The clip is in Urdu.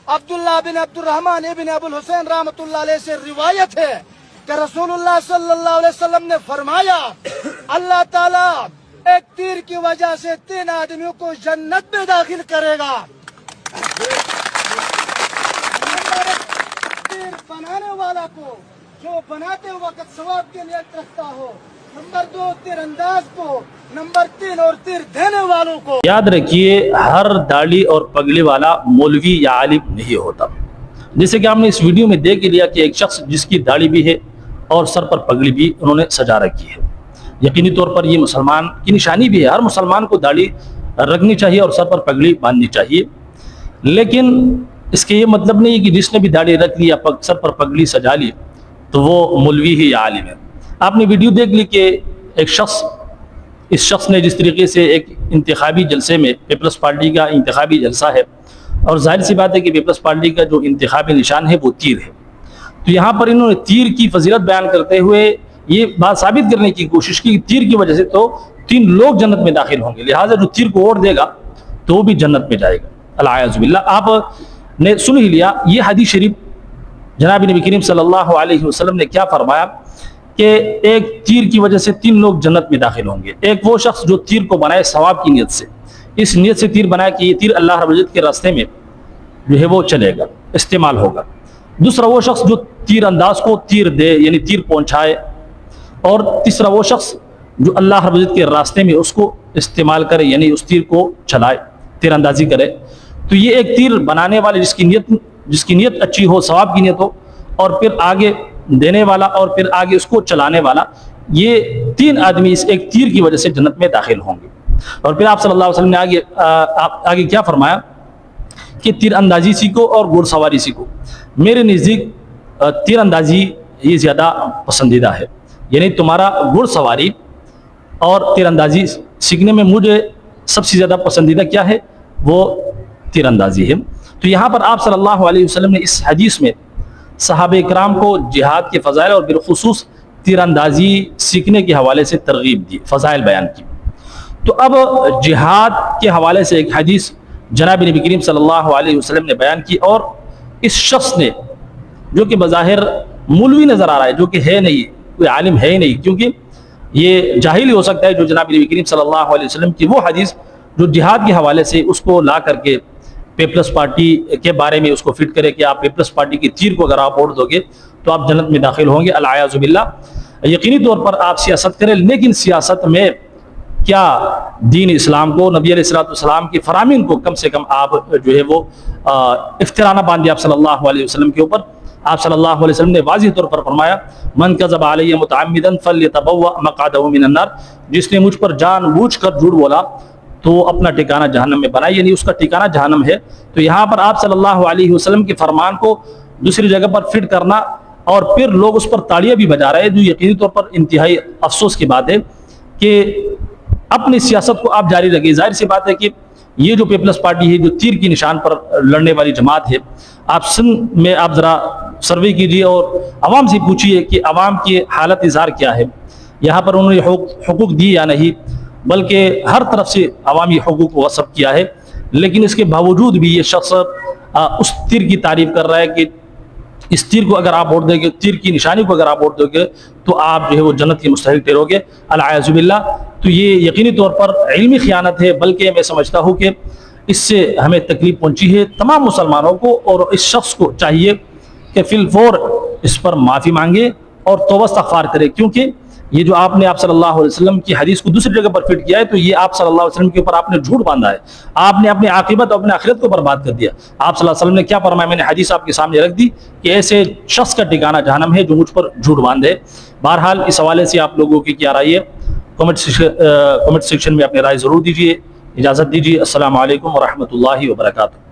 عبداللہ بن عبد الرحمن ابن ابو الحسین رحمۃ اللہ علیہ سے روایت ہے کہ رسول اللہ صلی اللہ علیہ وسلم نے فرمایا اللہ تعالیٰ ایک تیر کی وجہ سے 3 آدمیوں کو جنت میں داخل کرے گا. تیر بنانے والا کو جو بناتے وقت ثواب کے نیت رکھتا ہو, نمبر 2 تیر انداز کو, نمبر 3 اور تیر دینے والوں کو. یاد رکھیے ہر داڑھی اور پگڑی والا مولوی یا عالم نہیں ہوتا. جیسے کہ ہم نے اس ویڈیو میں دیکھ لیا کہ ایک شخص جس کی داڑھی بھی ہے اور سر پر پگڑی بھی انہوں نے سجا رکھی ہے. یقینی طور پر یہ مسلمان کی نشانی بھی ہے. ہر مسلمان کو داڑھی رکھنی چاہیے اور سر پر پگڑی باندھنی چاہیے, لیکن اس کے یہ مطلب نہیں ہے کہ جس نے بھی داڑھی رکھ لی یا سر پر پگڑی سجا لی تو وہ مولوی ہی یا عالم ہے. آپ نے ویڈیو دیکھ لی کہ اس شخص نے جس طریقے سے ایک انتخابی جلسے میں پیپلز پارٹی کا انتخابی جلسہ ہے اور ظاہر سی بات ہے کہ پیپلز پارٹی کا جو انتخابی نشان ہے وہ تیر ہے, تو یہاں پر انہوں نے تیر کی فضیلت بیان کرتے ہوئے یہ بات ثابت کرنے کی کوشش کی کہ تیر کی وجہ سے تو 3 لوگ جنت میں داخل ہوں گے, لہٰذا جو تیر کو اوڑ دے گا تو وہ بھی جنت میں جائے گا. العیاذ باللہ. آپ نے سن ہی لیا یہ حدیث شریف جناب نبی کریم صلی اللہ علیہ وسلم نے کیا فرمایا کہ ایک تیر کی وجہ سے 3 لوگ جنت میں داخل ہوں گے. ایک وہ شخص جو تیر کو بنائے ثواب کی نیت سے, اس نیت سے تیر بنائے کہ یہ تیر اللہ رب العزت کے راستے میں جو ہے وہ چلے گا, استعمال ہوگا. دوسرا وہ شخص جو تیر انداز کو تیر دے یعنی تیر پہنچائے, اور تیسرا وہ شخص جو اللہ رب العزت کے راستے میں اس کو استعمال کرے یعنی اس تیر کو چلائے, تیر اندازی کرے. تو یہ ایک تیر بنانے والے جس کی نیت اچھی ہو, ثواب کی نیت ہو, اور پھر آگے دینے والا اور پھر آگے اس کو چلانے والا, یہ 3 آدمی اس ایک تیر کی وجہ سے جنت میں داخل ہوں گے. اور پھر آپ صلی اللہ علیہ وسلم نے آگے کیا فرمایا کہ تیر اندازی سیکھو اور گھوڑ سواری سیکھو. میرے نزدیک تیر اندازی یہ زیادہ پسندیدہ ہے, یعنی تمہارا گھوڑ سواری اور تیر اندازی سیکھنے میں مجھے سب سے زیادہ پسندیدہ کیا ہے, وہ تیر اندازی ہے. تو یہاں پر آپ صلی اللہ علیہ وسلم نے اس حدیث میں صحابہ اکرام کو جہاد کے فضائل اور بالخصوص تیر اندازی سیکھنے کے حوالے سے ترغیب دی, فضائل بیان کی. تو اب جہاد کے حوالے سے ایک حدیث جناب نبی کریم صلی اللہ علیہ وسلم نے بیان کی, اور اس شخص نے جو کہ بظاہر مولوی نظر آ رہا ہے, جو کہ ہے نہیں, کوئی عالم ہے ہی نہیں, کیونکہ یہ جاہل ہی ہو سکتا ہے جو جناب نبی کریم صلی اللہ علیہ وسلم کی وہ حدیث جو جہاد کے حوالے سے اس کو لا کر کے پیپلز پارٹی کے بارے میں اس کو فٹ کرے کہ آپ پیپلز پارٹی کی تیر کو اگر آپ اوڑ دو گے تو آپ جنت میں داخل ہوں گے. العیاذ باللہ. یقینی طور پر آپ سیاست کریں, لیکن سیاست میں کیا دین اسلام کو, نبی علیہ الصلوۃ والسلام کی فرامین کو کم سے کم آپ جو ہے وہ افترانہ باندھے آپ صلی اللہ علیہ وسلم کے اوپر. آپ صلی اللہ علیہ وسلم نے واضح طور پر فرمایا من کذب علی متعمدا فلیتبوأ مقعدہ من النار, جس نے مجھ پر جان بوجھ کر جھوٹ بولا تو اپنا ٹھکانہ جہنم میں بنائے, یعنی اس کا ٹھکانہ جہنم ہے. تو یہاں پر آپ صلی اللہ علیہ وسلم کے فرمان کو دوسری جگہ پر فٹ کرنا اور پھر لوگ اس پر تاڑیاں بھی بجا رہے ہیں, جو یقینی طور پر انتہائی افسوس کی بات ہے کہ اپنی سیاست کو آپ جاری رکھیں. ظاہر سی بات ہے کہ یہ جو پیپلز پارٹی ہے جو تیر کی نشان پر لڑنے والی جماعت ہے, آپ سندھ میں آپ ذرا سروے کیجیے اور عوام سے پوچھیے کہ عوام کی حالت اظہار کیا ہے, یہاں پر انہوں نے حقوق دی یا نہیں, بلکہ ہر طرف سے عوامی حقوق کو غصب کیا ہے. لیکن اس کے باوجود بھی یہ شخص اس تیر کی تعریف کر رہا ہے کہ اس تیر کو اگر آپ اوڑ دیں گے, تیر کی نشانی کو اگر آپ اوڑ دو گے تو آپ جو ہے وہ جنت کے مستحق ٹھہرو گے. العیاذ باللہ. تو یہ یقینی طور پر علمی خیانت ہے, بلکہ میں سمجھتا ہوں کہ اس سے ہمیں تکلیف پہنچی ہے تمام مسلمانوں کو, اور اس شخص کو چاہیے کہ فی الفور اس پر معافی مانگے اور توبہ استغفار کرے, کیونکہ یہ جو آپ نے آپ صلی اللہ علیہ وسلم کی حدیث کو دوسری جگہ پر فٹ کیا ہے تو یہ آپ صلی اللہ علیہ وسلم کے اوپر آپ نے جھوٹ باندھا ہے, آپ نے اپنی عاقبت اور اپنے آخرت کو برباد کر دیا. آپ صلی اللہ علیہ وسلم نے کیا فرمایا, میں نے حدیث آپ کے سامنے رکھ دی کہ ایسے شخص کا ٹھکانہ جہنم ہے جو مجھ پر جھوٹ باندھے. بہرحال اس حوالے سے آپ لوگوں کی کیا رائے ہے, کمنٹ سیکشن میں اپنی رائے ضرور دیجیے. اجازت دیجیے. السلام علیکم ورحمۃ اللہ وبرکاتہ.